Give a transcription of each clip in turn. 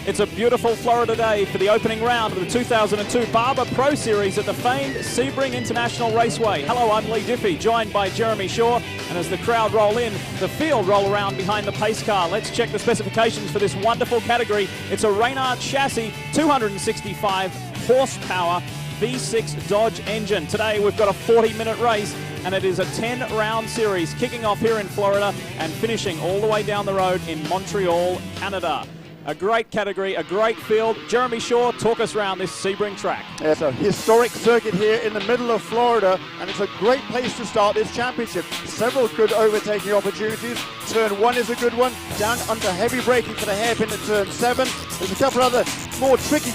It's a beautiful Florida day for the opening round of the 2002 Barber Pro Series at the famed Sebring International Raceway. Hello, I'm Lee Diffie, joined by Jeremy Shaw. And as the crowd roll in, the field roll around behind the pace car. Let's check the specifications for this wonderful category. It's a Reynard chassis, 265 horsepower, V6 Dodge engine. Today we've got a 40-minute race, and it is a 10-round series kicking off here in Florida and finishing all the way down the road in Montreal, Canada. A great category, a great field. Jeremy Shaw, talk us around this Sebring track. It's a historic circuit here in the middle of Florida, and it's a great place to start this championship. Several good overtaking opportunities. Turn 1 is a good one, down under heavy braking for the hairpin at turn 7. There's a couple other more tricky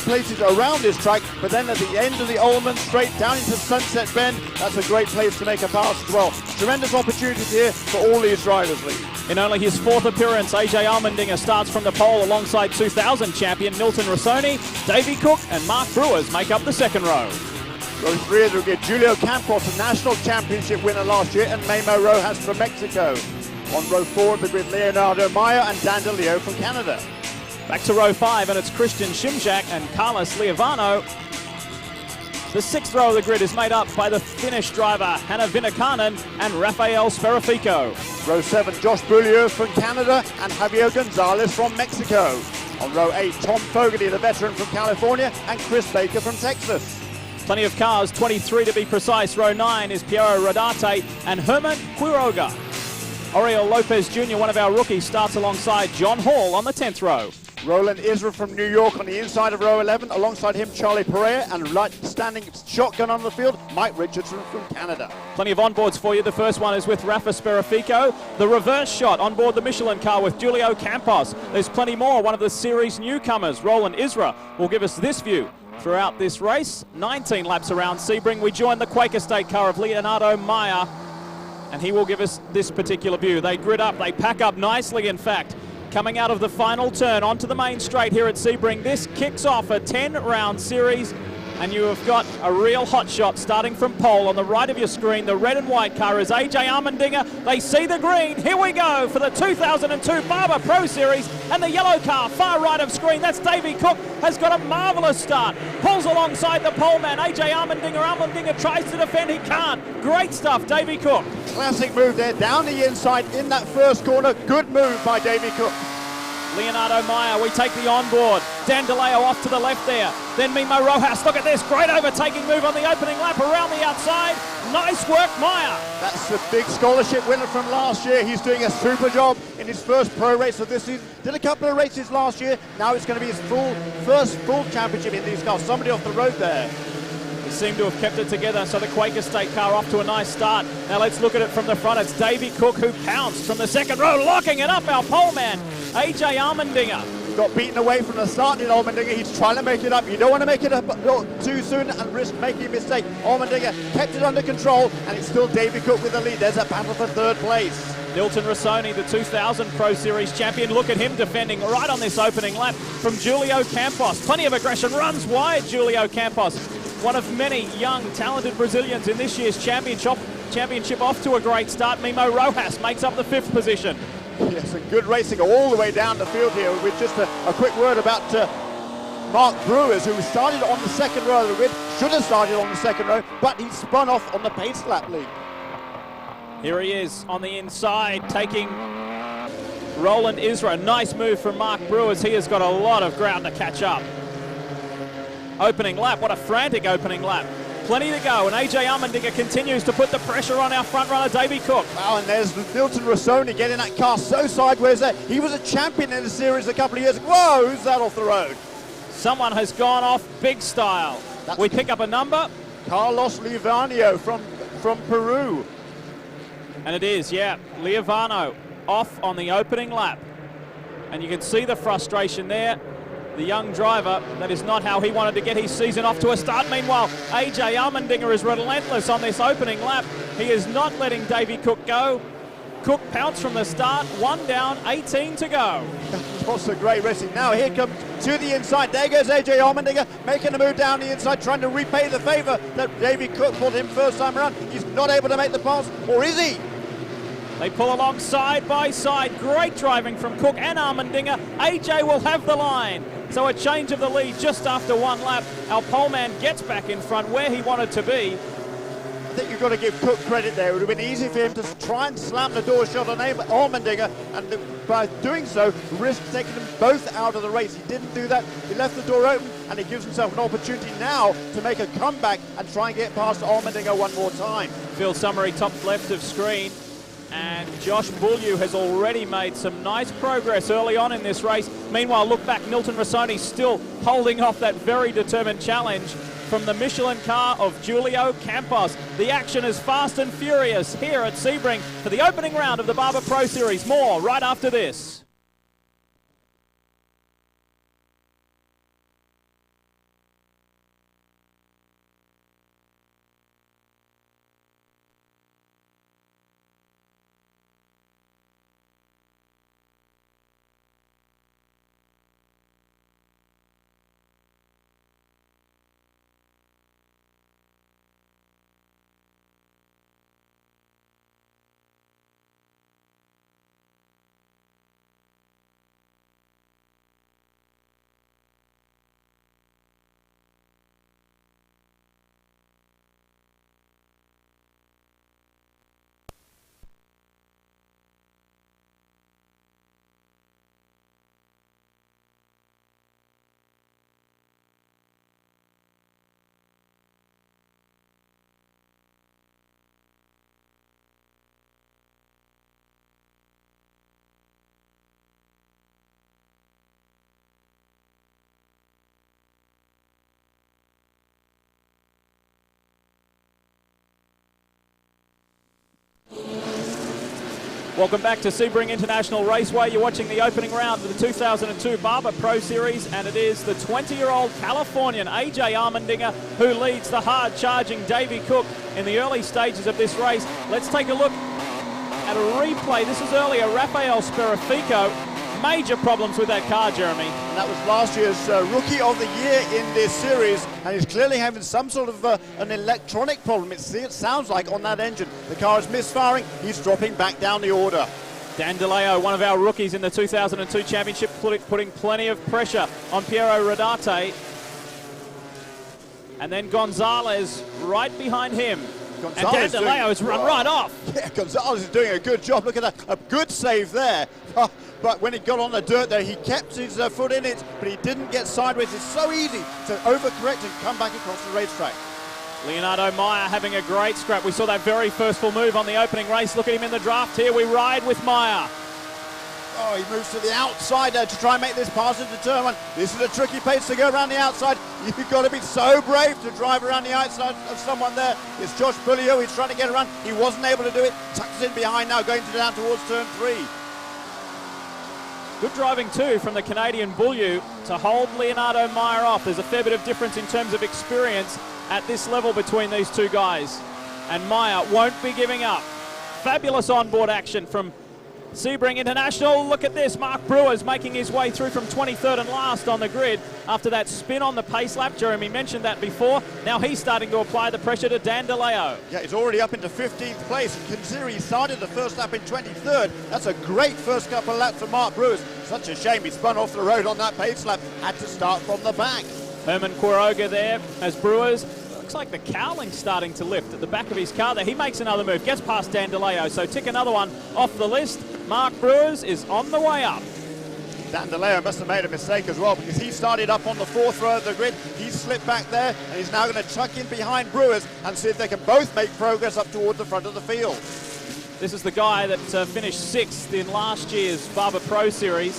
places around this track, but then at the end of the Allman straight down into Sunset Bend, that's a great place to make a pass as well. Tremendous opportunities here for all these drivers, Lee. In only his 4th appearance, AJ Allmendinger starts from the pole alongside 2000 champion Milton Rossoni. Davey Cook and Mark Brewers make up the second row. Row 3 will get Julio Campos, a national championship winner last year, and MEMO ROJAS from Mexico. On row 4, the grid Leonardo Maya and Dan DeLeo from Canada. Back to row 5, and it's Christian Shimjak and Carlos Liavano. The 6th row of the grid is made up by the Finnish driver Hanna Vinnakainen and Rafael Sperafico. Row 7, Josh BEAULIEU from Canada and Javier Gonzalez from Mexico. On row 8, Tom Fogarty, the veteran from California, and Chris Baker from Texas. Plenty of cars, 23 to be precise. Row 9 is Piero Rodarte and Herman Quiroga. Oriol Lopez Jr., one of our rookies, starts alongside John Hall on the 10th row. Roland Israel from New York on the inside of row 11. Alongside him, Charlie PAREJA, and standing shotgun on the field, Mike Richardson from Canada. Plenty of onboards for you. The first one is with Rafa Sperafico. The reverse shot on board the Michelin car with Julio Campos. There's plenty more. One of the series newcomers, Roland Israel, will give us this view throughout this race. 19 laps around Sebring. We join the Quaker State car of Leonardo Maya, and he will give us this particular view. They grid up, they pack up nicely, in fact. Coming out of the final turn onto the main straight here at Sebring. This kicks off a 10-round series, and you have got a real hot shot starting from pole. On the right of your screen, the red and white car is AJ Allmendinger. They see the green. Here we go for the 2002 Barber Pro Series, and the yellow car far right of screen. That's Davey Cook, has got a marvelous start. Pulls alongside the pole man, AJ Allmendinger. Allmendinger tries to defend, he can't. Great stuff, Davey Cook. Classic move there, down the inside in that first corner. Good move by Davey Cook. Leonardo Maya, we take the onboard. Dan DeLeo off to the left there. Then MEMO ROJAS, look at this, great overtaking move on the opening lap around the outside. Nice work, Maya. That's the big scholarship winner from last year. He's doing a super job in his first pro race of this season. Did a couple of races last year. Now it's going to be his first full championship in these cars. Somebody off the road there. They seem to have kept it together, so the Quaker State car off to a nice start. Now let's look at it from the front. It's Davey Cook who pounced from the second row, locking it up, our pole man, AJ Allmendinger. Got beaten away from the start in Allmendinger. He's trying to make it up. You don't want to make it up too soon and risk making a mistake. Allmendinger kept it under control, and it's still Davey Cook with the lead. There's a battle for third place. Milton Rossoni, the 2000 Pro Series champion. Look at him defending right on this opening lap from Julio Campos. Plenty of aggression, runs wide, Julio Campos. One of many young, talented Brazilians in this year's championship off to a great start. MEMO ROJAS makes up the 5th position. Yes, and good racing all the way down the field here. With just a quick word about Mark Brewers, who started on the second row of the grid, should have started on the second row, but he spun off on the pace lap lead. Here he is on the inside, taking Roland Israel. Nice move from Mark Brewers. He has got a lot of ground to catch up. Opening lap, what a frantic opening lap. Plenty to go, and AJ Allmendinger continues to put the pressure on our front runner, Davey Cook. Wow, and there's Milton Rossoni getting that car so sideways there. He was a champion in the series a couple of years ago. Whoa, who's that off the road? Someone has gone off big style. We pick up a number. Carlos Liavano from Peru. And it is, yeah, Liavano off on the opening lap. And you can see the frustration there. The young driver, that is not how he wanted to get his season off to a start. Meanwhile, AJ Allmendinger is relentless on this opening lap. He is not letting Davey Cook go. Cook pounced from the start, 1 down, 18 to go. Also great racing. Now here comes to the inside. There goes AJ Allmendinger making a move down the inside, trying to repay the favor that Davey Cook brought him first time around. He's not able to make the pass, or is he? They pull along side by side. Great driving from Cook and Allmendinger. AJ will have the line. So a change of the lead just after one lap. Our poleman gets back in front where he wanted to be. I think you've got to give Cook credit there. It would have been easy for him to try and slam the door shut on Allmendinger, and by doing so, risk taking them both out of the race. He didn't do that. He left the door open, and he gives himself an opportunity now to make a comeback and try and get past Allmendinger one more time. Field summary top left of screen. And Josh BEAULIEU has already made some nice progress early on in this race. Meanwhile, look back, Nilton Rossoni still holding off that very determined challenge from the Michelin car of Julio Campos. The action is fast and furious here at Sebring for the opening round of the Barber Pro Series. More right after this. Welcome back to Sebring International Raceway. You're watching the opening round of the 2002 Barber Pro Series, and it is the 20-year-old Californian AJ Allmendinger who leads the hard-charging Davey Cook in the early stages of this race. Let's take a look at a replay. This is earlier Rafael Sperafico. Major problems with that car, Jeremy. And that was last year's Rookie of the Year in this series, and he's clearly having some sort of an electronic problem. It sounds like on that engine. The car is misfiring. He's dropping back down the order. Dan DeLeo, one of our rookies in the 2002 championship, putting plenty of pressure on Piero Rodarte. And then Gonzalez right behind him. Gonzalez and Dan DeLeo has run right off. Yeah, Gonzalez is doing a good job. Look at that, a good save there. But when he got on the dirt there, he kept his foot in it, but he didn't get sideways. It's so easy to overcorrect and come back across the racetrack. Leonardo Meyer having a great scrap. We saw that very first full move on the opening race. Look at him in the draft here. We ride with Meyer. Oh, he moves to the outside there to try and make this pass into turn one. This is a tricky pace to go around the outside. You've got to be so brave to drive around the outside of someone there. It's Josh BEAULIEU. He's trying to get around. He wasn't able to do it. Tucks in behind now, going down towards turn 3. Good driving too from the Canadian BEAULIEU to hold Leonardo Meyer off. There's a fair bit of difference in terms of experience at this level between these two guys. And Meyer won't be giving up. Fabulous onboard action from Sebring International. Look at this, Mark Brewer's making his way through from 23rd and last on the grid after that spin on the pace lap. Jeremy mentioned that before. Now he's starting to apply the pressure to Dan DeLeo. Yeah, he's already up into 15th place. And considering he started the first lap in 23rd, that's a great first couple of laps for Mark Brewers. Such a shame he spun off the road on that pace lap. Had to start from the back. Herman Quiroga there as Brewers. Looks like the cowling's starting to lift at the back of his car there. He makes another move, gets past Dan DeLeo, so tick another one off the list. Mark Brewers is on the way up. Dan DeLeo must have made a mistake as well, because he started up on the 4th row of the grid. He slipped back there, and he's now going to tuck in behind Brewers and see if they can both make progress up toward the front of the field. This is the guy that finished 6th in last year's Barber Pro Series.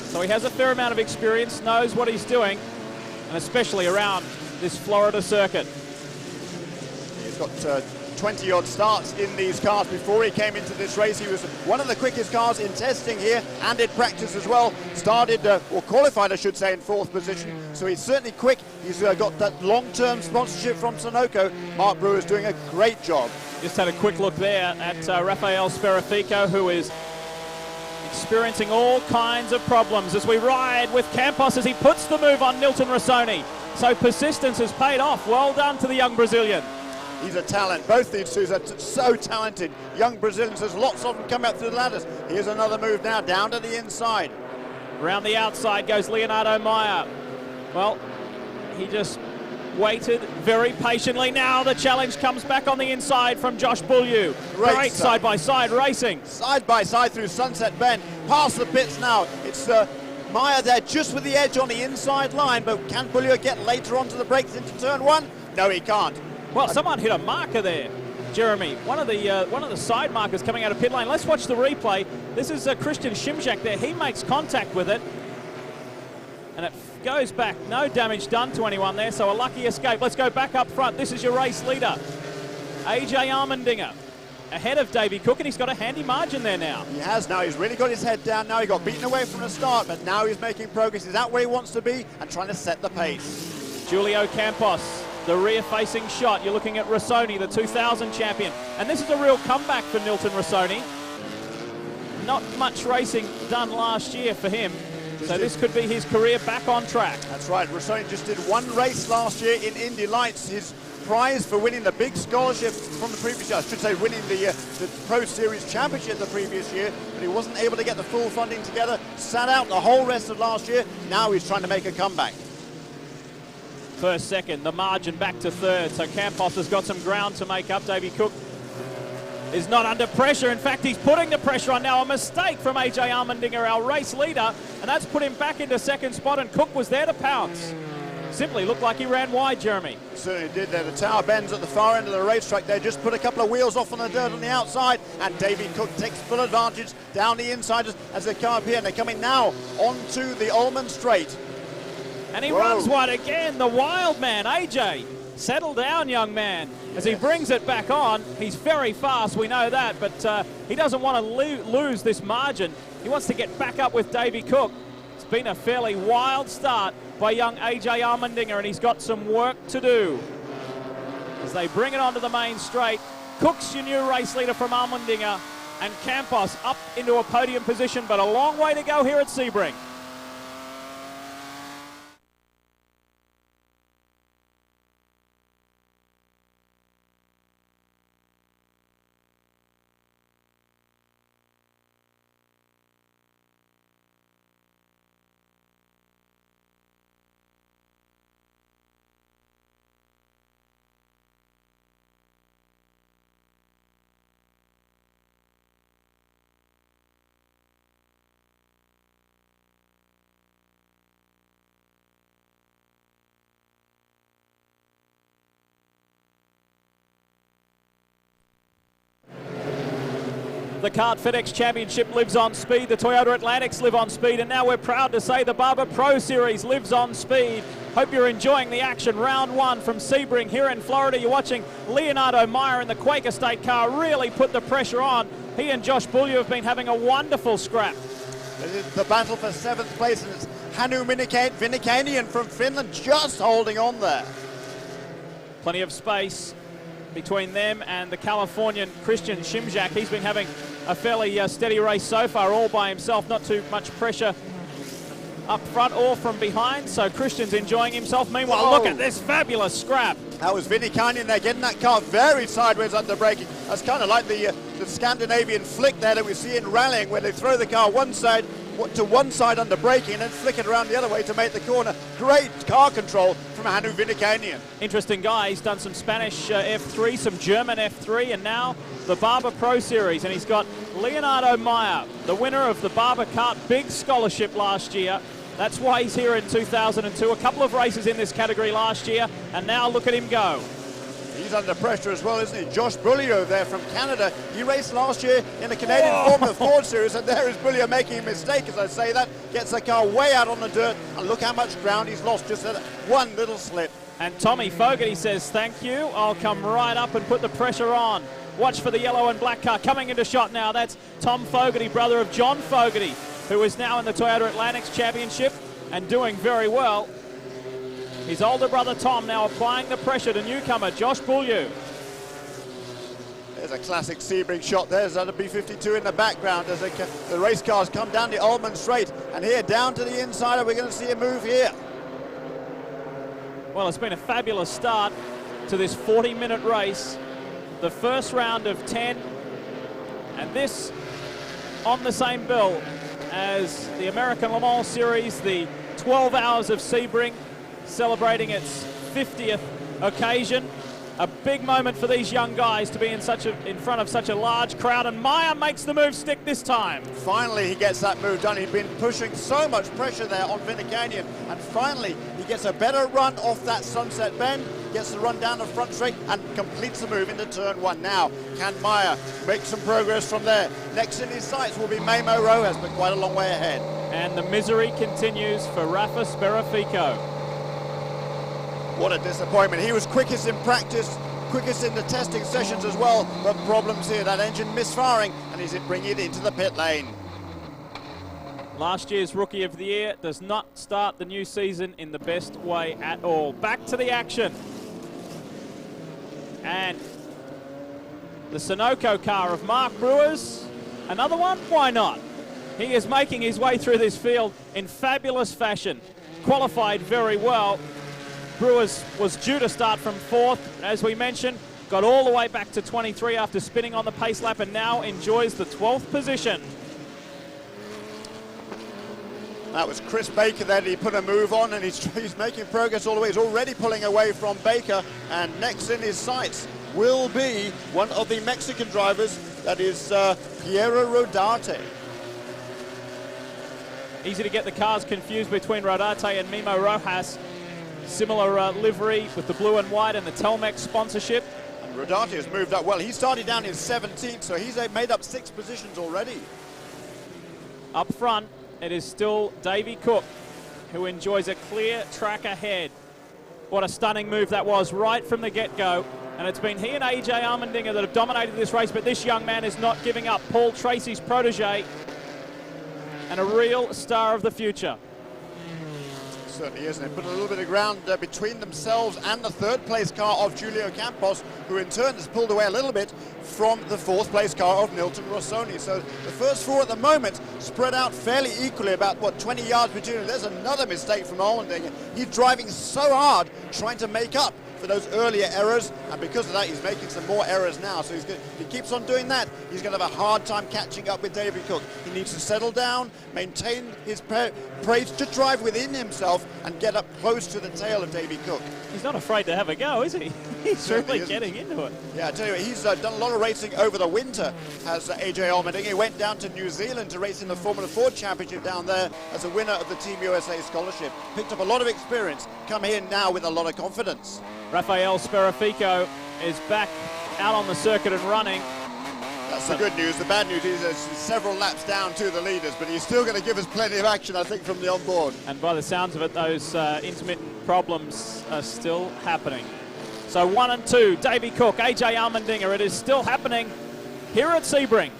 So he has a fair amount of experience, knows what he's doing, and especially around this Florida circuit. He's got 20-odd starts in these cars before he came into this race. He was one of the quickest cars in testing here and in practice as well. Started, or qualified I should say, in 4th position. So he's certainly quick. He's got that long-term sponsorship from Sunoco. Mark Brewer's doing a great job. Just had a quick look there at Rafael Sperafico, who is experiencing all kinds of problems as we ride with Campos as he puts the move on Nilton Rossoni. So persistence has paid off. Well done to the young Brazilian. He's a talent. Both these two are so talented. Young Brazilians, there's lots of them coming up through the ladders. Here's another move now, down to the inside. Around the outside goes Leonardo Meyer. Well, he just waited very patiently. Now the challenge comes back on the inside from Josh Beaulieu. Great side-by-side racing. Side-by-side through Sunset Bend. Past the pits now. It's Meyer there just with the edge on the inside line, but can Beaulieu get later onto the brakes into turn one? No, he can't. Well, someone hit a marker there, Jeremy. One of the side markers coming out of pit lane. Let's watch the replay. This is Christian Szymczak there. He makes contact with it, and it goes back. No damage done to anyone there, so a lucky escape. Let's go back up front. This is your race leader, AJ Allmendinger, ahead of Davy Cook, and he's got a handy margin there now. He has now. He's really got his head down now. He got beaten away from the start, but now he's making progress. He's out where he wants to be and trying to set the pace. Julio Campos, the rear-facing shot. You're looking at Rossoni, the 2000 champion. And this is a real comeback for Nilton Rossoni. Not much racing done last year for him. So this could be his career back on track. That's right. Rossoni just did one race last year in Indy Lights. His prize for winning the big scholarship from the previous year, I should say winning the Pro Series Championship the previous year, but he wasn't able to get the full funding together, sat out the whole rest of last year. Now he's trying to make a comeback. First, second, the margin back to third. So Campos has got some ground to make up. Davy Cook is not under pressure. In fact, he's putting the pressure on now. A mistake from AJ Allmendinger, our race leader, and that's put him back into second spot, and Cook was there to pounce. Simply looked like he ran wide, Jeremy. Certainly did there. The tower bends at the far end of the racetrack there. Just put a couple of wheels off on the dirt on the outside, and Davy Cook takes full advantage down the inside as they come up here, and they're coming now onto the Ulman Straight. And he runs wide again, the wild man, AJ. Settle down, young man. As he brings it back on, he's very fast, we know that, but he doesn't want to lose this margin. He wants to get back up with Davy Cook. It's been a fairly wild start by young AJ Allmendinger, and he's got some work to do. As they bring it onto the main straight, Cook's your new race leader from Allmendinger, and Campos up into a podium position, but a long way to go here at Sebring. The Kart FedEx Championship lives on speed. The Toyota Atlantics live on speed. And now we're proud to say the Barber Pro Series lives on speed. Hope you're enjoying the action. Round one from Sebring here in Florida. You're watching Leonardo Meyer in the Quaker State car really put the pressure on. He and Josh Beaulieu have been having a wonderful scrap. The battle for 7th place, and it's Hannu Vinikanian from Finland just holding on there. Plenty of space between them and the Californian Christian Szymczak. He's been having a fairly steady race so far, all by himself, not too much pressure up front or from behind, so Christian's enjoying himself. Meanwhile, look at this fabulous scrap. That was Vinikanian there, getting that car very sideways under braking. That's kind of like the Scandinavian flick there that we see in rallying, where they throw the car one side to one side under braking and then flick it around the other way to make the corner. Great car control from Hannu Vinikanian. Interesting guy. He's done some Spanish F3, some German F3, and now the Barber Pro Series. And he's got Leonardo Meyer, the winner of the Barber Kart Big Scholarship last year. That's why he's here in 2002. A couple of races in this category last year, and now look at him go. He's under pressure as well, isn't he? Josh Beaulieu there from Canada. He raced last year in the Canadian Formula Ford Series, and there is Beaulieu making a mistake, as I say that. Gets the car way out on the dirt, and look how much ground he's lost just at one little slip. And Tommy Fogarty says, thank you. I'll come right up and put the pressure on. Watch for the yellow and black car coming into shot now. That's Tom Fogarty, brother of John Fogarty, who is now in the Toyota Atlantics Championship and doing very well. His older brother Tom now applying the pressure to newcomer Josh Beaulieu. There's a classic Sebring shot. There's a B52 in the background as the race cars come down the Ulman Straight. And here down to the insider, we're going to see a move here. Well, it's been a fabulous start to this 40-minute race. The first round of 10, and this on the same bill as the American Le Mans Series, the 12 Hours of Sebring, celebrating its 50th occasion. A big moment for these young guys to be in front of such a large crowd, and Meyer makes the move stick this time. Finally, he gets that move done. He'd been pushing so much pressure there on Vinner Canyon, and finally he gets a better run off that sunset bend, gets the run down the front straight, and completes the move into turn one. Now, can Meyer make some progress from there? Next in his sights will be MEMO ROJAS, but quite a long way ahead. And the misery continues for Rafa Sperafico. What a disappointment. He was quickest in practice, quickest in the testing sessions as well, but problems here. That engine misfiring, and he's bringing it into the pit lane. Last year's Rookie of the Year does not start the new season in the best way at all. Back to the action. And the Sunoco car of Mark Brewers. Another one? Why not? He is making his way through this field in fabulous fashion. Qualified very well. Brewers was due to start from 4th, as we mentioned, got all the way back to 23 after spinning on the pace lap, and now enjoys the 12th position. That was Chris Baker then. He put a move on, and he's making progress all the way. He's already pulling away from Baker, and next in his sights will be one of the Mexican drivers, that is Piero Rodarte. Easy to get the cars confused between Rodarte and MEMO ROJAS. Similar livery with the blue and white and the Telmex sponsorship. And Rodarte has moved up well. He started down in 17th, so he's made up 6 positions already. Up front, it is still Davey Cook, who enjoys a clear track ahead. What a stunning move that was right from the get-go. And it's been he and AJ Allmendinger that have dominated this race, but this young man is not giving up. Paul Tracy's protege and a real star of the future. Certainly isn't it? Put a little bit of ground between themselves and the 3rd place car of Giulio Campos, who in turn has pulled away a little bit from the 4th place car of Nilton Rossoni. So the first 4 at the moment spread out fairly equally, about, 20 yards between them. There's another mistake from Allmendinger. He's driving so hard, trying to make up for those earlier errors, and because of that he's making some more errors now. So if he keeps on doing that, he's going to have a hard time catching up with Davey Cook. He needs to settle down, maintain his pace, to drive within himself and get up close to the tail of Davey Cook. He's not afraid to have a go, is he? He's really getting into it. Yeah, I tell you what, he's done a lot of racing over the winter, as AJ Allmendinger. He went down to New Zealand to race in the Formula 4 Championship down there as a winner of the Team USA scholarship. Picked up a lot of experience, come here now with a lot of confidence. Rafael Sperafico is back out on the circuit and running. That's the good news. The bad news is there's several laps down to the leaders, but he's still going to give us plenty of action, I think, from the onboard. And by the sounds of it, those intermittent problems are still happening. So 1 and 2, Davey Cook, AJ Allmendinger. It is still happening here at Sebring.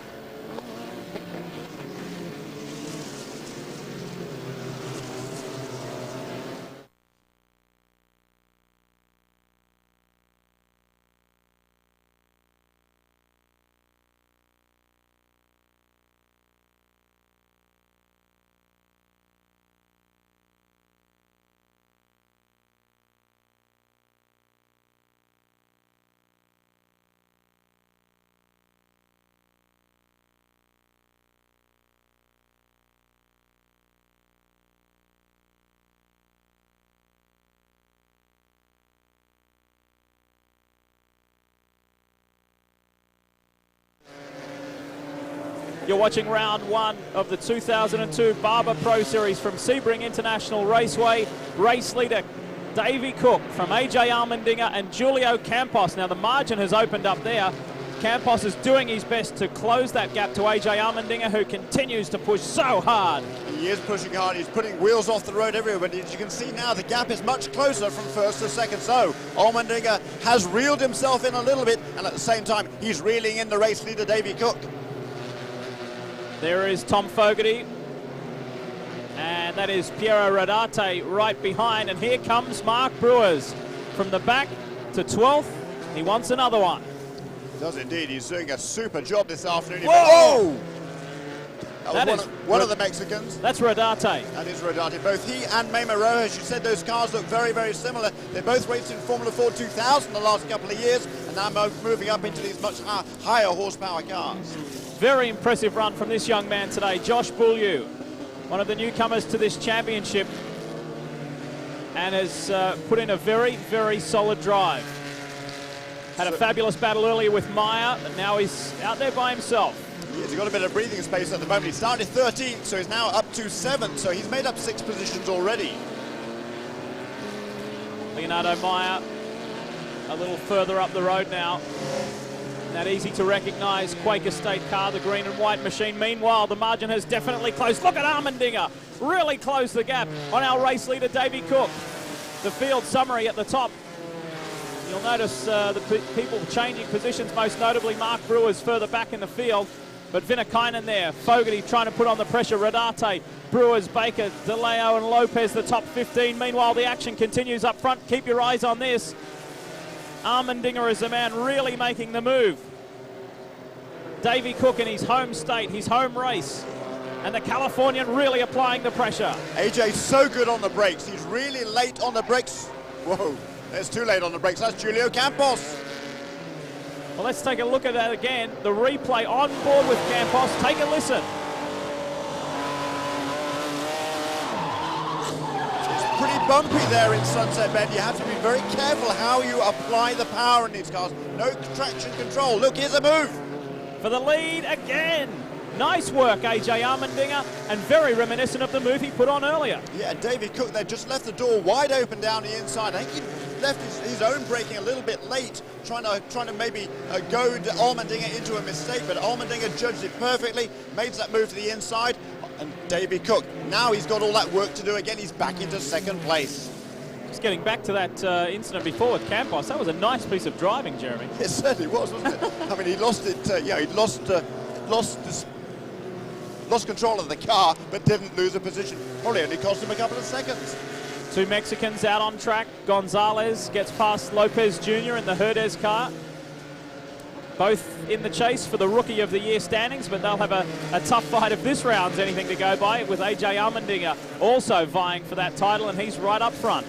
You're watching round 1 of the 2002 Barber Pro Series from Sebring International Raceway. Race leader Davey Cook from AJ Allmendinger and Giulio Campos. Now the margin has opened up there. Campos is doing his best to close that gap to AJ Allmendinger, who continues to push so hard. He is pushing hard. He's putting wheels off the road everywhere, but as you can see now, the gap is much closer from 1st to 2nd. So Allmendinger has reeled himself in a little bit, and at the same time, he's reeling in the race leader, Davey Cook. There is Tom Fogarty, and that is Piero Rodarte right behind, and here comes Mark Brewers from the back to 12th. He wants another one. Does indeed. He's doing a super job this afternoon. Whoa! One of the Mexicans. That's Rodate. That is Rodate. Both he and MEMO, as you said, those cars look very, very similar. They both raced in Formula 4 2000 the last couple of years, and now moving up into these much higher horsepower cars. Very impressive run from this young man today, Josh BEAULIEU, one of the newcomers to this championship, and has put in a very, very solid drive. Had a fabulous battle earlier with Meyer, but now he's out there by himself. He's got a bit of breathing space at the moment. He started 13th, so he's now up to 7th, so he's made up 6 positions already. Leonardo Meyer a little further up the road now. That easy to recognize Quaker State car, the green and white machine. Meanwhile, the margin has definitely closed. Look at Allmendinger, really closed the gap on our race leader, Davey Cook. The field summary at the top. You'll notice the people changing positions, most notably Mark Brewer's further back in the field. But Vinnakainen there, Fogarty trying to put on the pressure, Rodate, Brewers, Baker, DeLeo and Lopez, the top 15. Meanwhile, the action continues up front. Keep your eyes on this. Allmendinger is the man really making the move. Davey Cook in his home state, his home race. And the Californian really applying the pressure. AJ's so good on the brakes. He's really late on the brakes. Whoa, there's too late on the brakes. That's Julio Campos. Well, let's take a look at that again. The replay on board with Campos. Take a listen. It's pretty bumpy there in Sunset Bend. You have to be very careful how you apply the power in these cars. No traction control. Look, here's a move. For the lead again. Nice work, AJ Allmendinger, and very reminiscent of the move he put on earlier. Yeah, David Cook there just left the door wide open down the inside. I think he left his own braking a little bit late, trying to maybe goad Allmendinger into a mistake, but Allmendinger judged it perfectly, made that move to the inside, and David Cook, now he's got all that work to do again. He's back into 2nd place. Just getting back to that incident before with Campos, that was a nice piece of driving, Jeremy. It certainly was, wasn't it? I mean, he lost it, he lost control of the car, but didn't lose a position. Probably only cost him a couple of seconds. 2 Mexicans out on track. Gonzalez gets past Lopez Jr. in the Herdez car. Both in the chase for the Rookie of the Year standings, but they'll have a tough fight if this round's anything to go by, with AJ Allmendinger also vying for that title, and he's right up front.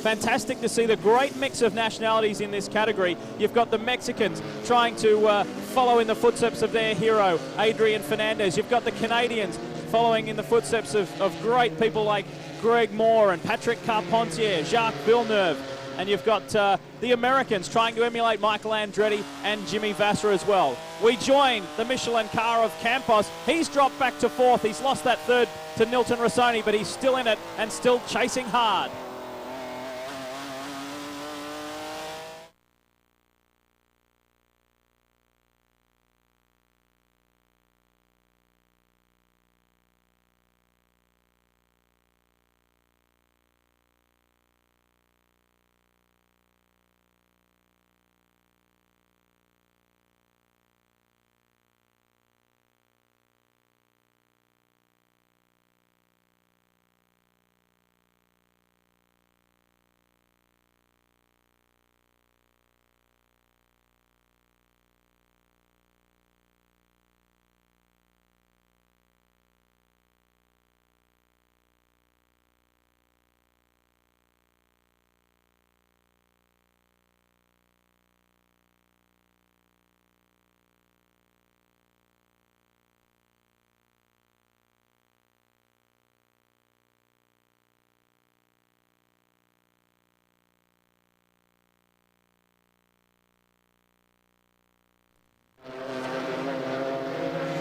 Fantastic to see the great mix of nationalities in this category. You've got the Mexicans trying to follow in the footsteps of their hero, Adrian Fernandez. You've got the Canadians following in the footsteps of great people like Greg Moore and Patrick Carpentier, Jacques Villeneuve. And you've got the Americans trying to emulate Michael Andretti and Jimmy Vasser as well. We join the Michelin car of Campos. He's dropped back to 4th. He's lost that 3rd to Nilton Rossoni, but he's still in it and still chasing hard.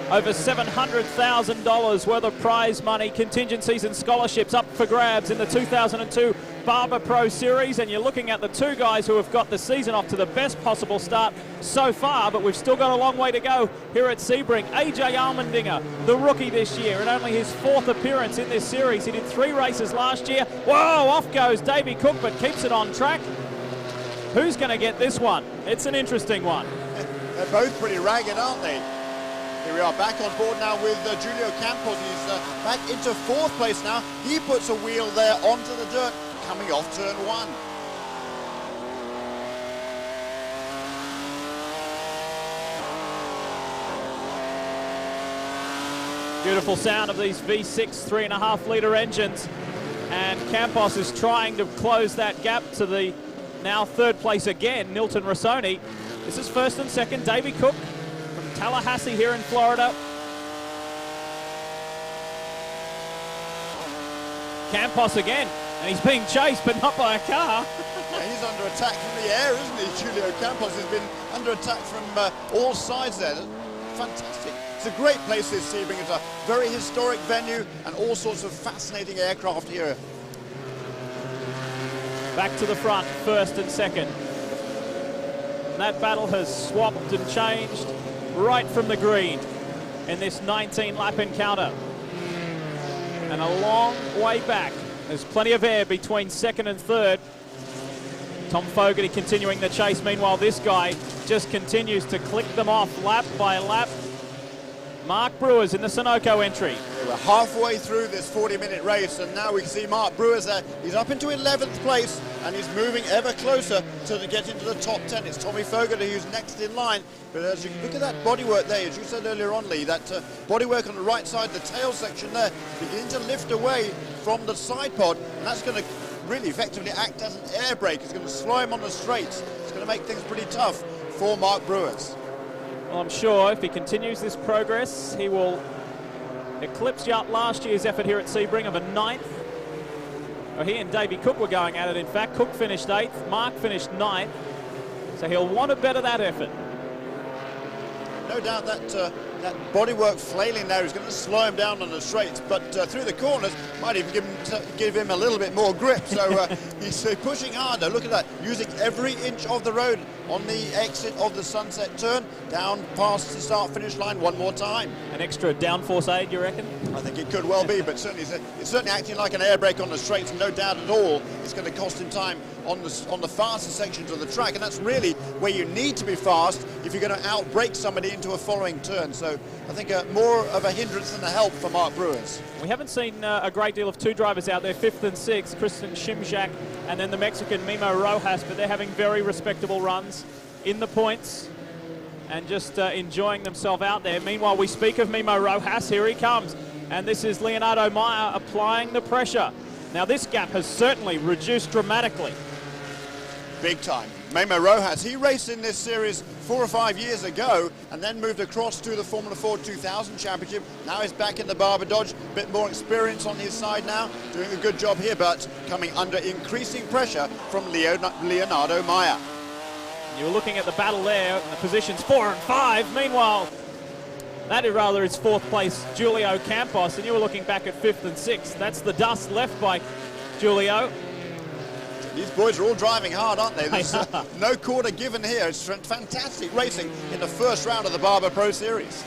Over $700,000 worth of prize money, contingencies and scholarships up for grabs in the 2002 Barber Pro Series. And you're looking at the 2 guys who have got the season off to the best possible start so far, but we've still got a long way to go here at Sebring. AJ Allmendinger, the rookie this year, and only his 4th appearance in this series. He did 3 races last year. Whoa, off goes Davey Cook, but keeps it on track. Who's going to get this one? It's an interesting one. They're both pretty ragged, aren't they? Here we are back on board now with Julio Campos. He's back into 4th place now. He puts a wheel there onto the dirt, coming off turn 1. Beautiful sound of these V6 3.5 litre engines. And Campos is trying to close that gap to the now third place again, Nilton Rossoni. This is first and second, Davey Cook from Tallahassee here in Florida. Campos again, and he's being chased, but not by a car. Yeah, he's under attack from the air, isn't he? Julio Campos has been under attack from all sides there. Fantastic. It's a great place, this Sebring. It's a very historic venue and all sorts of fascinating aircraft here. Back to the front, first and second. And that battle has swapped and changed right from the green in this 19-lap encounter. And a long way back. There's plenty of air between second and third. Tom Fogarty continuing the chase. Meanwhile, this guy just continues to click them off lap by lap. Mark Brewers in the Sunoco entry. We're halfway through this 40-minute race, and now we can see Mark Brewers there. He's up into 11th place, and he's moving ever closer to get into the top 10. It's Tommy Fogarty who's next in line. But as you look at that bodywork there, as you said earlier on, Lee, that bodywork on the right side, the tail section there, beginning to lift away from the side pod, and that's going to really effectively act as an air brake. It's going to slow him on the straights. It's going to make things pretty tough for Mark Brewers. Well, I'm sure if he continues this progress, he will eclipse last year's effort here at Sebring of a 9th. Well, he and Davey Cook were going at it, in fact. Cook finished 8th, Mark finished 9th. So he'll want to better that effort. No doubt that that bodywork flailing there is going to slow him down on the straights, but through the corners might even give him a little bit more grip. So he's pushing harder. Look at that, using every inch of the road on the exit of the Sunset turn, down past the start-finish line one more time. An extra downforce aid, you reckon? I think it could well be, but certainly it's certainly acting like an air brake on the straights, no doubt at all. It's going to cost him time on the faster sections of the track, and that's really where you need to be fast if you're going to out-brake somebody into a following turn. So I think more of a hindrance than a help for Mark Brewers. We haven't seen a great deal of two drivers out there, 5th and 6th, Kristen Shimjak and then the Mexican MEMO Rojas, but they're having very respectable runs in the points and just enjoying themselves out there. Meanwhile, we speak of MEMO Rojas, here he comes, and this is Leonardo Meyer applying the pressure. Now this gap has certainly reduced dramatically. Big time. MEMO Rojas, he raced in this series 4 or 5 years ago and then moved across to the Formula 4 2000 Championship. Now he's back in the Barber Dodge, a bit more experience on his side now, doing a good job here, but coming under increasing pressure from Leonardo Meyer. You're looking at the battle there, the positions 4 and 5. Meanwhile, that is rather his 4th place, Julio Campos, and you were looking back at 5th and 6th. That's the dust left by Julio. These boys are all driving hard, aren't they? There's no quarter given here. It's fantastic racing in the first round of the Barber Pro Series.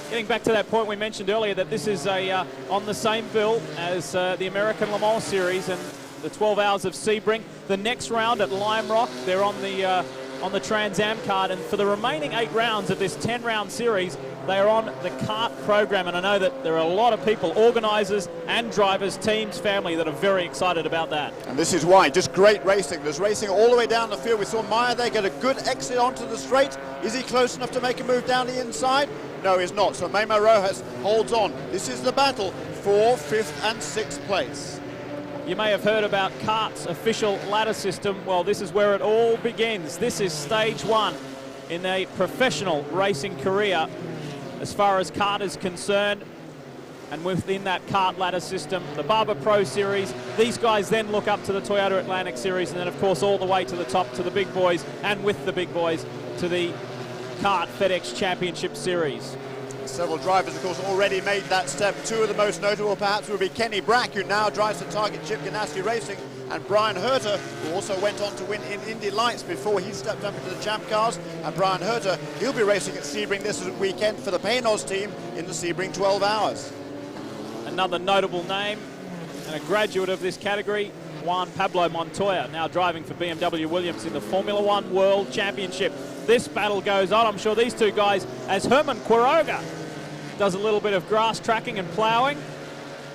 Getting back to that point we mentioned earlier, that this is on the same bill as the American Le Mans Series and the 12 Hours of Sebring. The next round at Lime Rock, they're on the Trans Am card, and for the remaining 8 rounds of this 10-round series, they are on the kart program, and I know that there are a lot of people, organisers and drivers, teams, family, that are very excited about that. And this is why, just great racing. There's racing all the way down the field. We saw Meyer there get a good exit onto the straight. Is he close enough to make a move down the inside? No, he's not. So MEMO Rojas holds on. This is the battle for 5th and 6th place. You may have heard about kart's official ladder system. Well, this is where it all begins. This is stage 1 in a professional racing career as far as kart is concerned. And within that kart ladder system, the Barber Pro Series, these guys then look up to the Toyota Atlantic Series, and then of course all the way to the top to the big boys, and with the big boys to the Kart FedEx Championship Series. Several drivers, of course, already made that step. 2 of the most notable perhaps would be Kenny Brack, who now drives for Target Chip Ganassi Racing, and Brian Herter, who also went on to win in Indy Lights before he stepped up into the Champ Cars. And Brian Herter, he'll be racing at Sebring this weekend for the Paynos team in the Sebring 12 Hours. Another notable name and a graduate of this category, Juan Pablo Montoya, now driving for BMW Williams in the Formula 1 World Championship. This battle goes on. I'm sure these two guys, as Herman Quiroga does a little bit of grass tracking and ploughing,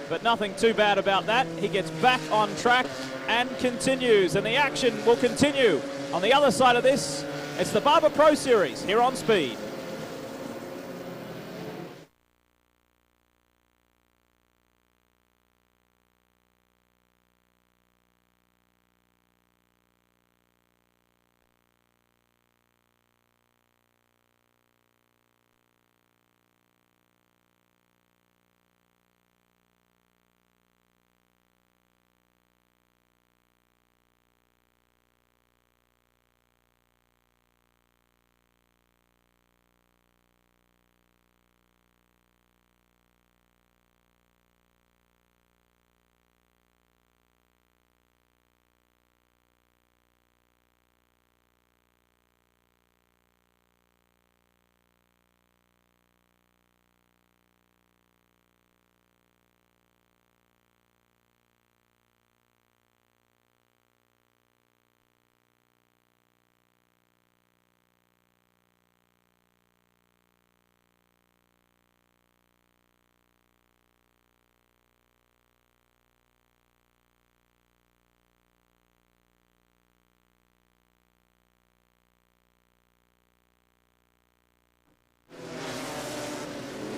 but nothing too bad about that. He gets back on track and continues, and the action will continue. On the other side of this, it's the Barber Pro Series here on Speed.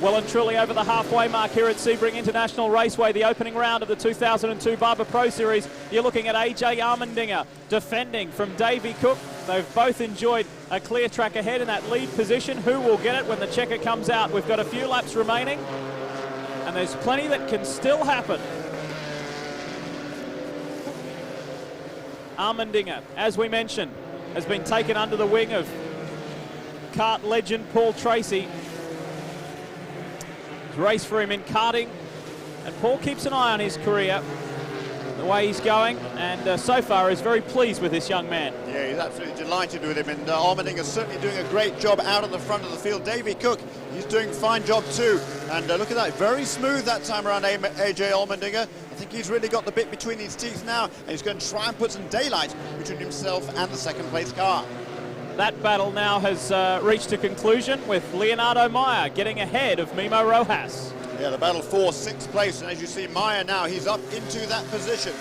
Well and truly over the halfway mark here at Sebring International Raceway, the opening round of the 2002 Barber Pro Series. You're looking at AJ Allmendinger defending from Davey Cook. They've both enjoyed a clear track ahead in that lead position. Who will get it when the checker comes out? We've got a few laps remaining, and there's plenty that can still happen. Allmendinger, as we mentioned, has been taken under the wing of kart legend Paul Tracy. Race for him in karting, and Paul keeps an eye on his career, the way he's going, and so far is very pleased with this young man. Yeah, he's absolutely delighted with him, and Allmendinger's certainly doing a great job out on the front of the field. Davey Cook, he's doing a fine job too, and look at that, very smooth that time around AJ Allmendinger. I think he's really got the bit between his teeth now, and he's going to try and put some daylight between himself and the second place car. That battle now has reached a conclusion with Leonardo Meyer getting ahead of MEMO ROJAS. Yeah, the battle for sixth place, and as you see, Meyer now, he's up into that position.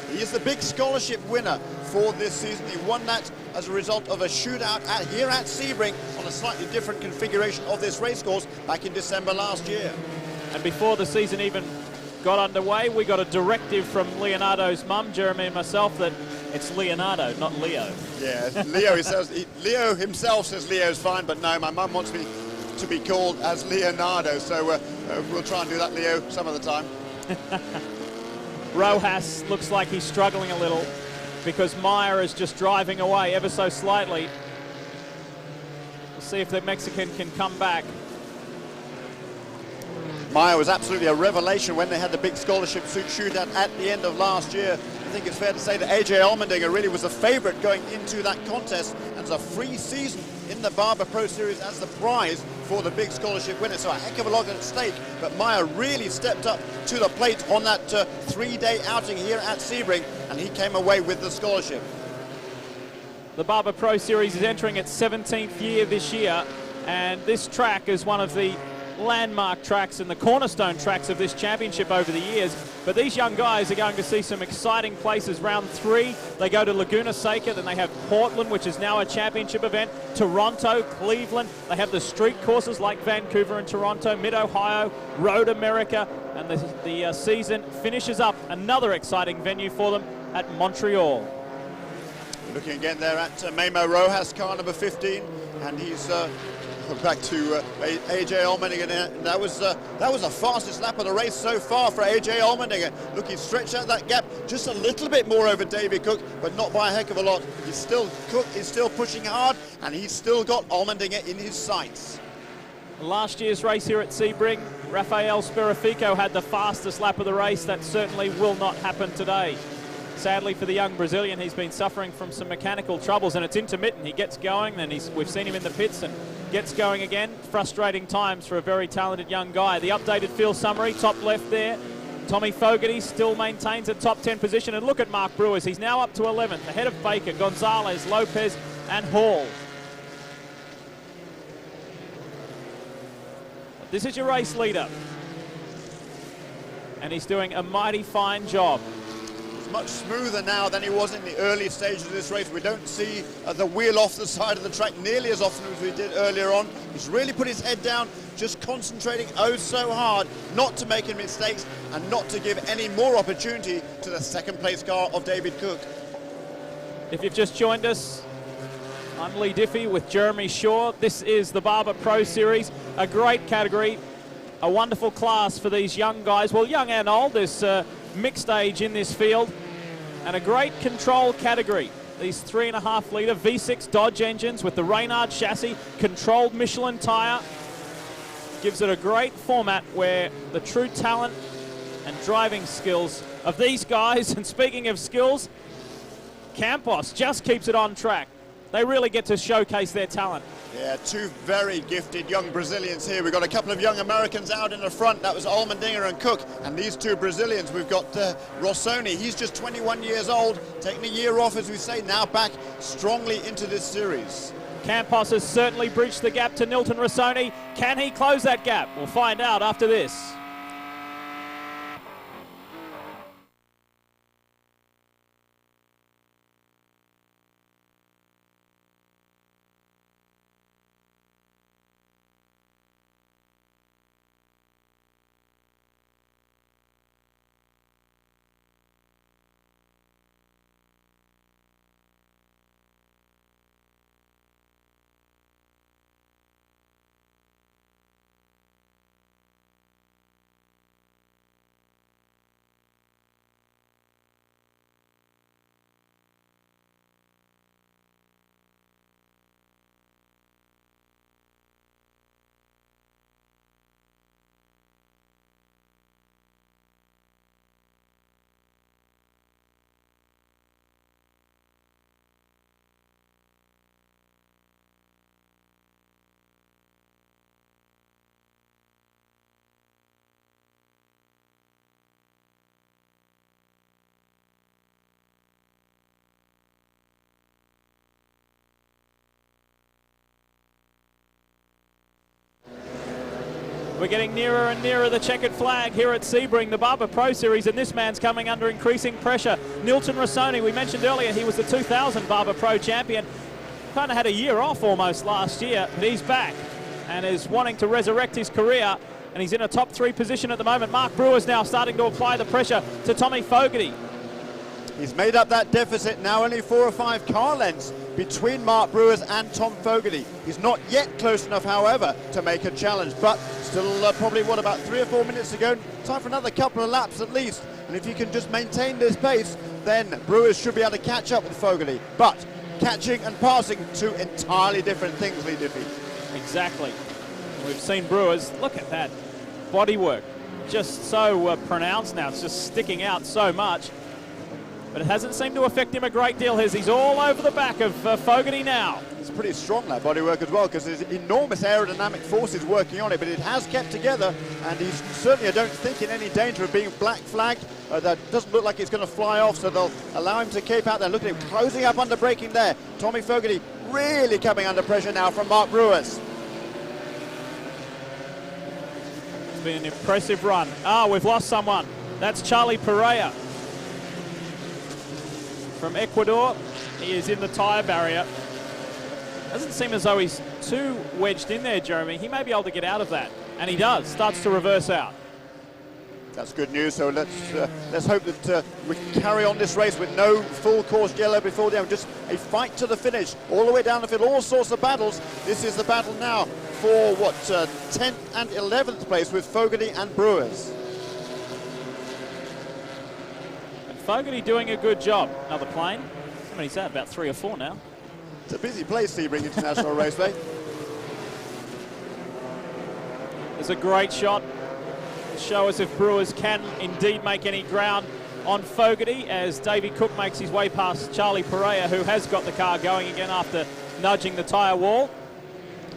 He is the big scholarship winner for this season. He won that as a result of a shootout here at Sebring on a slightly different configuration of this racecourse back in December last year. And before the season even got underway, we got a directive from Leonardo's mum, Jeremy, and myself, that it's Leonardo, not Leo. Yeah, Leo himself says Leo's fine, but no, my mum wants me to be called as Leonardo, so we'll try and do that, Leo, some of the time. Rojas looks like he's struggling a little because Meyer is just driving away ever so slightly. We'll see if the Mexican can come back. Meyer was absolutely a revelation when they had the big scholarship shootout at the end of last year. I think it's fair to say that AJ Allmendinger really was a favorite going into that contest, and it's a free season in the Barber Pro Series as the prize for the big scholarship winner. So a heck of a lot at stake, but Meyer really stepped up to the plate on that three-day outing here at Sebring, and he came away with the scholarship. The Barber Pro Series is entering its 17th year this year, and this track is one of the landmark tracks and the cornerstone tracks of this championship over the years. But these young guys are going to see some exciting places. Round 3, they go to Laguna Seca, then they have Portland, which is now a championship event, Toronto, Cleveland. They have the street courses like Vancouver and Toronto, Mid-Ohio, Road America, and the season finishes up another exciting venue for them at Montreal. Looking again there at MEMO ROJAS, car number 15, and he's back to AJ Allmendinger. That was the fastest lap of the race so far for AJ Allmendinger. Look, he's stretched out that gap just a little bit more over Davey Cook, but not by a heck of a lot. Cook is still pushing hard, and he's still got Allmendinger in his sights. Last year's race here at Sebring, Rafael Sperafico had the fastest lap of the race. That certainly will not happen today. Sadly for the young Brazilian, he's been suffering from some mechanical troubles, and it's intermittent. He gets going, then we've seen him in the pits and gets going again. Frustrating times for a very talented young guy. The updated field summary, top left there. Tommy Fogarty still maintains a top 10 position, and look at Mark Brewers. He's now up to 11th, ahead of Baker, Gonzalez, Lopez, and Hall. This is your race leader, and he's doing a mighty fine job. Much smoother now than he was in the early stages of this race. We don't see the wheel off the side of the track nearly as often as we did earlier on. He's really put his head down, just concentrating oh so hard not to make any mistakes and not to give any more opportunity to the second place car of David Cook. If you've just joined us, I'm Lee Diffie with Jeremy Shaw. This is the Barber Pro Series, a great category, a wonderful class for these young guys. Well, young and old, there's mixed age in this field, and a great control category. These 3.5 litre V6 Dodge engines with the Reynard chassis, controlled Michelin tyre, gives it a great format where the true talent and driving skills of these guys, and speaking of skills, Campos just keeps it on track. They really get to showcase their talent. Yeah, two very gifted young Brazilians here. We've got a couple of young Americans out in the front. That was Allmendinger and Cook. And these two Brazilians, we've got Rossoni. He's just 21 years old, taking a year off, as we say, now back strongly into this series. Campos has certainly bridged the gap to Nilton Rossoni. Can he close that gap? We'll find out after this. We're getting nearer and nearer the checkered flag here at Sebring, the Barber Pro Series, and this man's coming under increasing pressure. Nilton Rossoni, we mentioned earlier, he was the 2000 Barber Pro champion. Kind of had a year off almost last year, but he's back and is wanting to resurrect his career, and he's in a top 3 position at the moment. Mark Brewer's now starting to apply the pressure to Tommy Fogarty. He's made up that deficit now, only 4 or 5 car lengths between Mark Brewers and Tom Fogarty. He's not yet close enough, however, to make a challenge, but still probably, what, about 3 or 4 minutes to go? Time for another couple of laps at least, and if you can just maintain this pace, then Brewers should be able to catch up with Fogarty. But catching and passing, 2 entirely different things, Lee Diffie. Exactly. We've seen Brewers, look at that bodywork, just so pronounced now, it's just sticking out so much. But it hasn't seemed to affect him a great deal as he's all over the back of Fogarty now. It's pretty strong, that bodywork as well, because there's enormous aerodynamic forces working on it, but it has kept together, and he's certainly, I don't think, in any danger of being black flagged. That doesn't look like it's going to fly off, so they'll allow him to keep out there. Look at him closing up under braking there. Tommy Fogarty really coming under pressure now from Mark Brewers. It's been an impressive run. We've lost someone. That's Charlie PAREJA from Ecuador. He is in the tyre barrier. Doesn't seem as though he's too wedged in there, Jeremy. He may be able to get out of that, and he does. Starts to reverse out. That's good news, so let's hope that we can carry on this race with no full course yellow before the end. Just a fight to the finish, all the way down the field, all sorts of battles. This is the battle now for, 10th and 11th place with Fogarty and Brewers. Fogarty doing a good job. Another plane. How many's that? About 3 or 4 now. It's a busy place, Sebring International Raceway. There's a great shot to show us if Brewers can indeed make any ground on Fogarty as Davey Cook makes his way past Charlie PAREJA, who has got the car going again after nudging the tyre wall.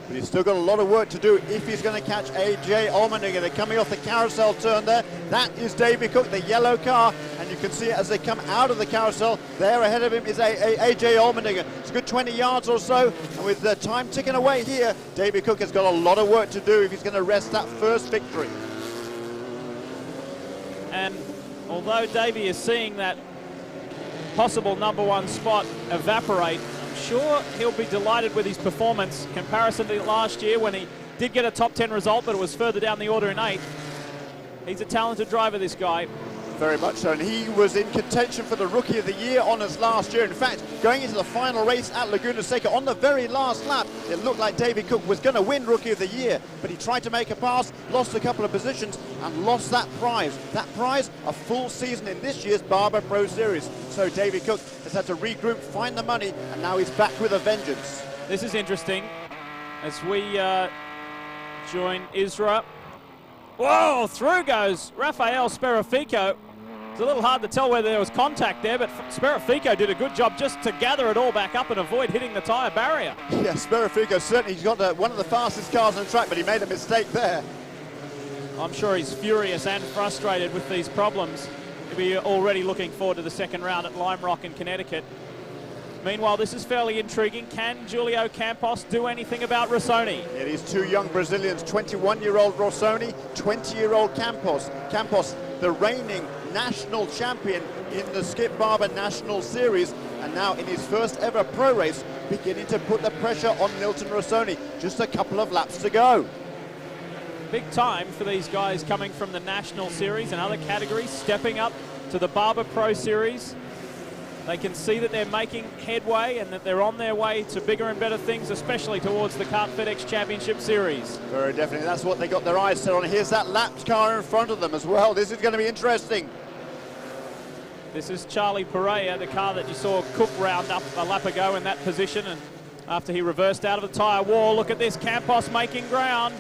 But he's still got a lot of work to do if he's going to catch AJ Allmendinger. They're coming off the carousel turn there. That is Davey Cook, the yellow car, and you can see it as they come out of the carousel. There ahead of him is AJ Allmendinger. It's a good 20 yards or so, and with the time ticking away here, Davey Cook has got a lot of work to do if he's going to wrest that first victory. And although Davey is seeing that possible #1 spot evaporate, sure he'll be delighted with his performance comparison to last year when he did get a top 10 result, but it was further down the order in 8th. He's a talented driver, this guy. Very much so, and he was in contention for the Rookie of the Year honours last year. In fact, going into the final race at Laguna Seca, on the very last lap, it looked like Davey Cook was going to win Rookie of the Year, but he tried to make a pass, lost a couple of positions, and lost that prize. That prize, a full season in this year's Barber Pro Series. So Davey Cook has had to regroup, find the money, and now he's back with a vengeance. This is interesting as we join Isra. Whoa, through goes Rafael Sperafico. It's a little hard to tell whether there was contact there, but Sperafico did a good job just to gather it all back up and avoid hitting the tyre barrier. Yeah, Sperafico certainly, he's got one of the fastest cars on the track, but he made a mistake there. I'm sure he's furious and frustrated with these problems. He'll be already looking forward to the second round at Lime Rock in Connecticut. Meanwhile, this is fairly intriguing. Can Julio Campos do anything about Rossoni? Yeah, these 2 young Brazilians, 21-year-old Rossoni, 20-year-old Campos. Campos, the reigning national champion in the Skip Barber National Series, and now in his first ever pro race, beginning to put the pressure on Nilton Rossoni. Just a couple of laps to go. Big time for these guys coming from the National Series and other categories, stepping up to the Barber Pro Series. They can see that they're making headway and that they're on their way to bigger and better things, especially towards the Kart FedEx Championship Series. Very definitely, that's what they got their eyes set on. Here's that lapped car in front of them as well. This is going to be interesting. This is Charlie PAREJA, the car that you saw Cook round up a lap ago in that position, and after he reversed out of the tyre wall. Look at this, Campos making ground.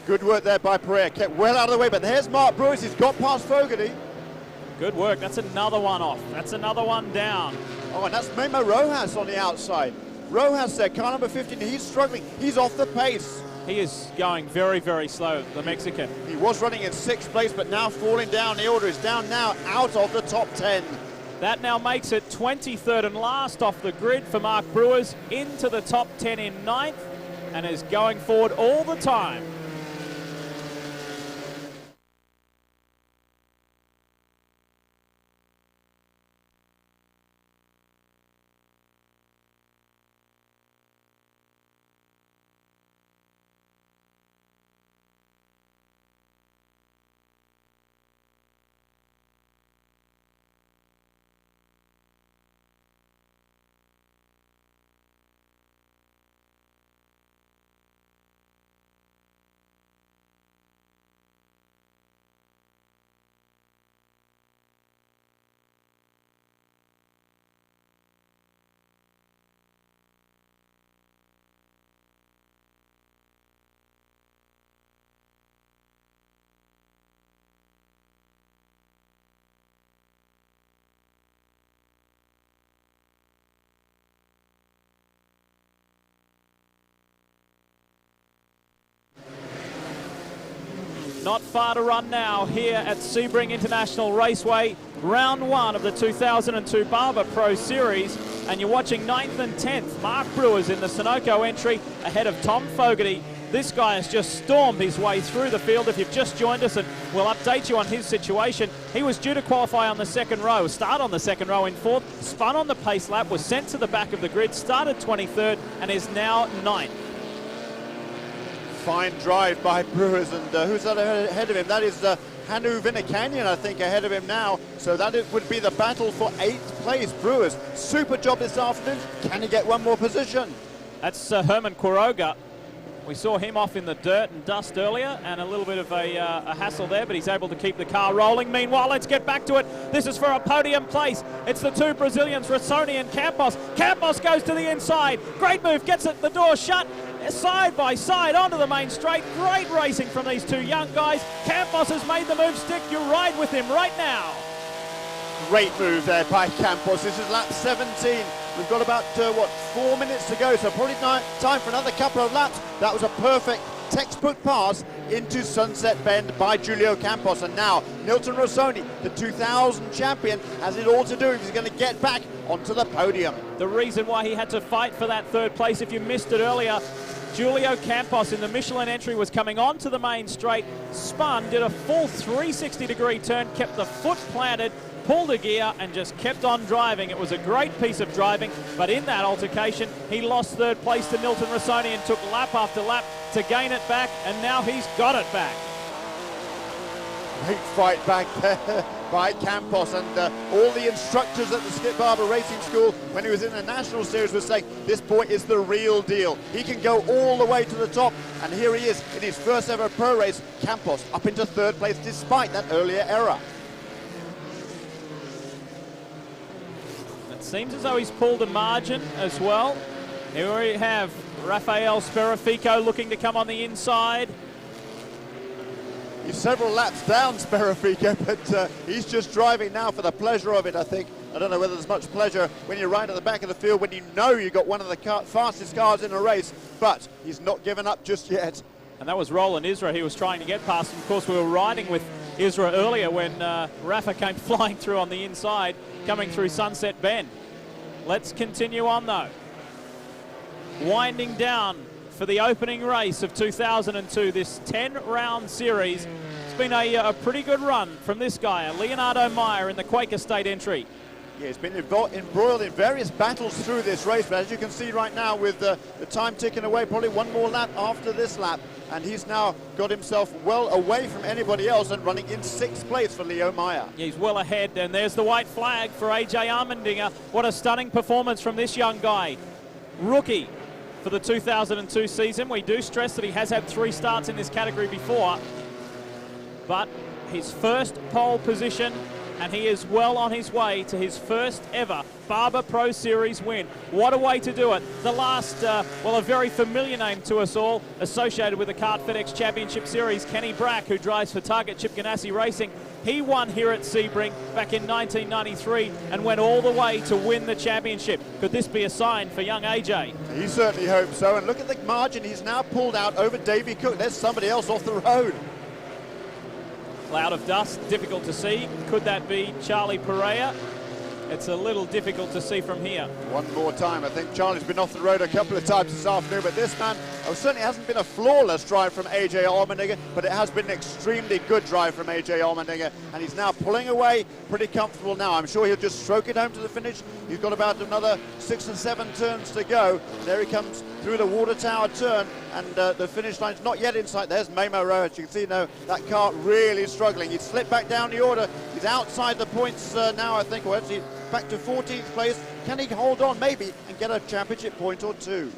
Good work there by PAREJA, kept well out of the way, but there's Mark Brewers, he's got past Fogarty. Good work, that's another one off. That's another one down. Oh, and that's MEMO Rojas on the outside. Rojas there, car number 15, he's struggling, he's off the pace. He is going very, very slow, the Mexican. He was running in 6th place, but now falling down. The order is down now, out of the top 10. That now makes it 23rd and last off the grid for Mark Brewers, into the top 10 in 9th, and is going forward all the time. Not far to run now here at Sebring International Raceway, round 1 of the 2002 Barber Pro Series, and you're watching 9th and 10th. Mark Brewers in the Sunoco entry ahead of Tom Fogarty. This guy has just stormed his way through the field. If you've just joined us, and we'll update you on his situation, he was due to qualify on the second row, start on the second row in 4th, spun on the pace lap, was sent to the back of the grid, started 23rd, and is now 9th. Fine drive by Brewers, and who's that ahead of him? That is Hanu Vinnikanyan, I think, ahead of him now. So that it would be the battle for 8th place. Brewers, super job this afternoon. Can he get one more position? That's Herman Quiroga. We saw him off in the dirt and dust earlier, and a little bit of a hassle there, but he's able to keep the car rolling. Meanwhile, let's get back to it. This is for a podium place. It's the 2 Brazilians, Rossoni and Campos. Campos goes to the inside. Great move, gets it, the door shut. Side by side onto the main straight. Great racing from these 2 young guys. Campos has made the move stick. You ride with him right now. Great move there by Campos. This is lap 17. We've got about, 4 minutes to go, so probably time for another couple of laps. That was a perfect textbook pass into Sunset Bend by Giulio Campos. And now Nilton Rossoni, the 2000 champion, has it all to do if he's going to get back onto the podium. The reason why he had to fight for that 3rd place, if you missed it earlier, Giulio Campos in the Michelin entry was coming onto the main straight, spun, did a full 360-degree turn, kept the foot planted, pulled a gear, and just kept on driving. It was a great piece of driving, but in that altercation, he lost 3rd place to Nilton Rossoni and took lap after lap to gain it back, and now he's got it back. Great fight back there by Campos, and all the instructors at the Skip Barber Racing School when he was in the National Series were saying this boy is the real deal. He can go all the way to the top, and here he is in his first ever pro race. Campos up into 3rd place despite that earlier error. It seems as though he's pulled a margin as well. Here we have Rafael Sperafico looking to come on the inside. He's several laps down, Sperafico, but he's just driving now for the pleasure of it, I think. I don't know whether there's much pleasure when you're right at the back of the field, when you know you've got one of the fastest cars in a race, but he's not given up just yet. And that was Roland Isra he was trying to get past. And of course, we were riding with Isra earlier when Rafa came flying through on the inside, coming through Sunset Bend. Let's continue on, though. Winding down for the opening race of 2002, this 10-round series. It's been a pretty good run from this guy, Leonardo Meyer in the Quaker State entry. Yeah, he's been embroiled in various battles through this race, but as you can see right now with the time ticking away, probably one more lap after this lap, and he's now got himself well away from anybody else and running in 6th place for Leo Meyer. Yeah, he's well ahead, and there's the white flag for AJ Allmendinger. What a stunning performance from this young guy. Rookie for the 2002 season. We do stress that he has had 3 starts in this category before, but his first pole position, and he is well on his way to his first ever Barber Pro Series win. What a way to do it. The last, well, a very familiar name to us all, associated with the Kart FedEx Championship Series, Kenny Brack, who drives for Target Chip Ganassi Racing. He won here at Sebring back in 1993 and went all the way to win the championship. Could this be a sign for young AJ? He certainly hopes so, and look at the margin he's now pulled out over Davey Cook. There's somebody else off the road. Cloud of dust, difficult to see. Could that be Charlie PAREJA? It's a little difficult to see from here. One more time. I think Charlie's been off the road a couple of times this afternoon, but this man certainly hasn't been a flawless drive from AJ Allmendinger, but it has been an extremely good drive from AJ Allmendinger, and he's now pulling away pretty comfortable now. I'm sure he'll just stroke it home to the finish. He's got about another 6 or 7 turns to go. There he comes through the water tower turn, and the finish line's not yet in sight. There's MEMO Rowe. As you can see now, that car really struggling. He's slipped back down the order. He's outside the points now, I think, or actually back to 14th place. Can he hold on maybe and get a championship point or 2?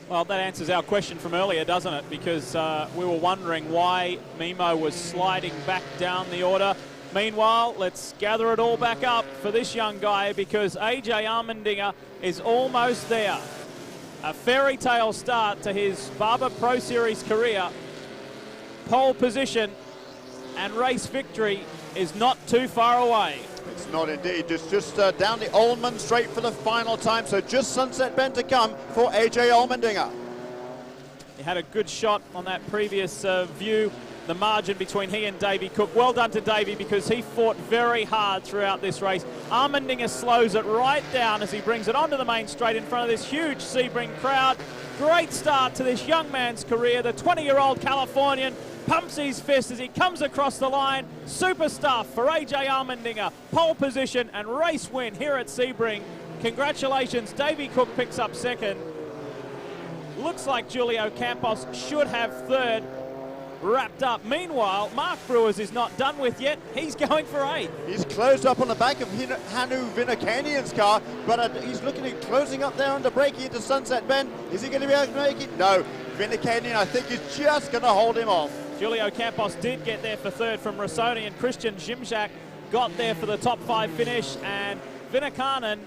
Well, that answers our question from earlier, doesn't it? Because we were wondering why MEMO was sliding back down the order. Meanwhile, let's gather it all back up for this young guy, because AJ Allmendinger is almost there. A fairy tale start to his Barber Pro Series career. Pole position and race victory is not too far away. It's not indeed. Just down the Ullman straight for the final time. So just Sunset Bend to come for AJ Allmendinger. He had a good shot on that previous view the margin between he and Davey Cook. Well done to Davey because he fought very hard throughout this race. Allmendinger slows it right down as he brings it onto the main straight in front of this huge Sebring crowd. Great start to this young man's career. The 20-year-old Californian pumps his fist as he comes across the line. Super stuff for AJ Allmendinger. Pole position and race win here at Sebring. Congratulations, Davey Cook picks up second. Looks like Julio Campos should have third wrapped up. Meanwhile, Mark Brewers is not done with yet. He's going for 8th. He's closed up on the back of Hannu Vinakanian's car, but he's looking at closing up there under braking into Sunset Bend. Is he going to be able to make it? No. Vinakanian, I think, is just going to hold him off. Julio Campos did get there for third from Rossoni, and Christian Zimzak got there for the top 5 finish, and Vinakanen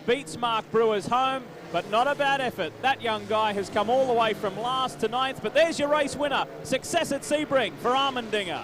beats Mark Brewers home, but not a bad effort. That young guy has come all the way from last to 9th, but there's your race winner. Success at Sebring for Allmendinger.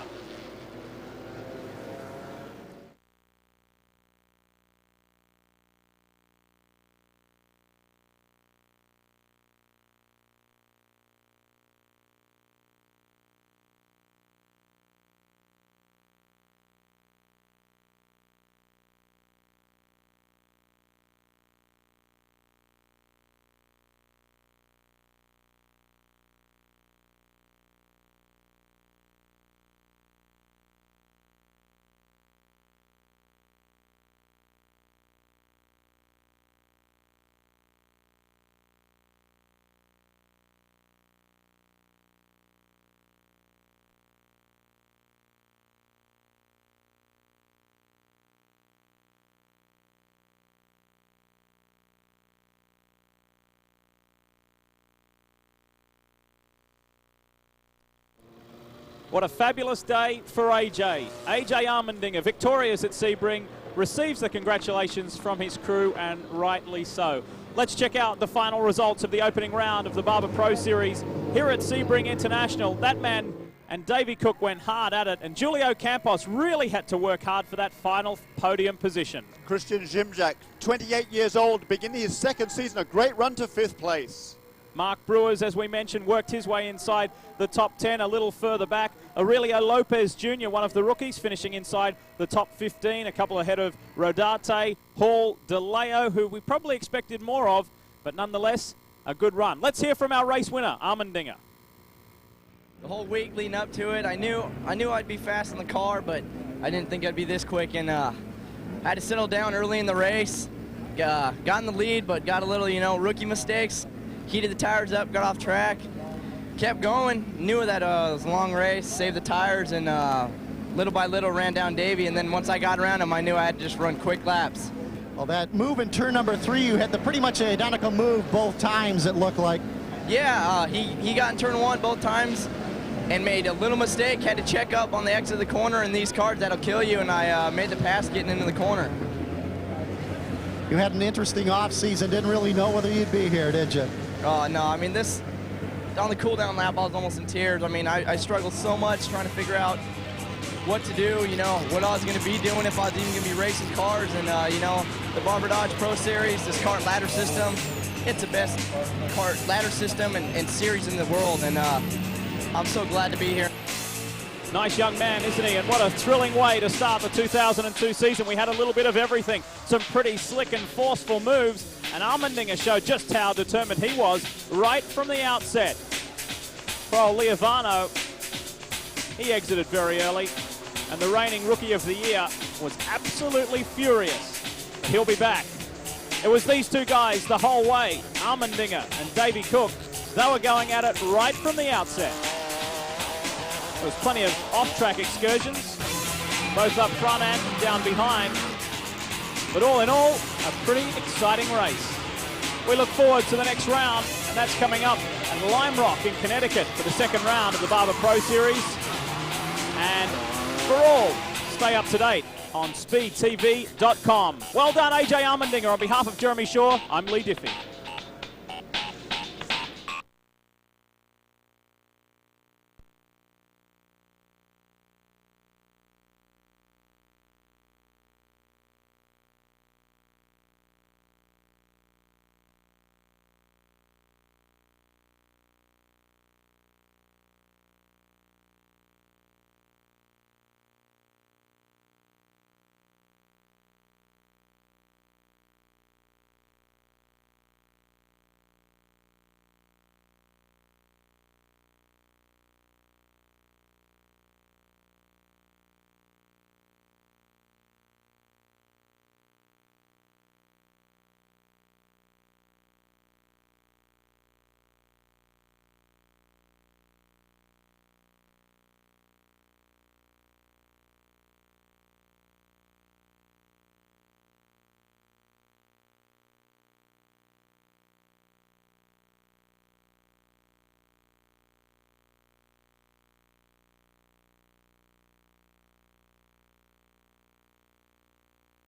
What a fabulous day for AJ. AJ Allmendinger, victorious at Sebring, receives the congratulations from his crew, and rightly so. Let's check out the final results of the opening round of the Barber Pro Series here at Sebring International. That man and Davey Cook went hard at it, and Julio Campos really had to work hard for that final podium position. Christian Zimzak, 28 years old, beginning his 2nd season, a great run to 5th place. Mark Brewers, as we mentioned, worked his way inside the top 10 a little further back. Aurelio Lopez Jr., one of the rookies, finishing inside the top 15, a couple ahead of Rodarte, Hall, DeLeo, who we probably expected more of, but nonetheless, a good run. Let's hear from our race winner, Allmendinger. The whole week leading up to it, I knew I'd be fast in the car, but I didn't think I'd be this quick, and had to settle down early in the race. Got in the lead, but got a little, rookie mistakes. Heated the tires up, got off track, kept going, knew that it was a long race, saved the tires, and little by little ran down Davey, and then once I got around him, I knew I had to just run quick laps. Well, that move in turn number 3, you had the pretty much identical move both times, it looked like. Yeah, he got in turn 1 both times and made a little mistake, had to check up on the exit of the corner, and these cars, that'll kill you, and I made the pass getting into the corner. You had an interesting off-season, didn't really know whether you'd be here, did you? Oh, no, I mean, this, on the cool-down lap, I was almost in tears. I mean, I struggled so much trying to figure out what to do, what I was going to be doing, if I was even going to be racing cars. And, the Barber Dodge Pro Series, this kart ladder system, it's the best kart ladder system and series in the world. And I'm so glad to be here. Nice young man, isn't he? And what a thrilling way to start the 2002 season. We had a little bit of everything. Some pretty slick and forceful moves. And Allmendinger showed just how determined he was right from the outset. For old Leovano, he exited very early. And the reigning Rookie of the Year was absolutely furious. But he'll be back. It was these two guys the whole way, Allmendinger and Davey Cook. They were going at it right from the outset. There was plenty of off-track excursions, both up front and down behind. But all in all, a pretty exciting race. We look forward to the next round, and that's coming up at Lime Rock in Connecticut for the 2nd round of the Barber Pro Series. And for all, stay up to date on speedtv.com. Well done, AJ Allmendinger. On behalf of Jeremy Shaw, I'm Lee Diffie.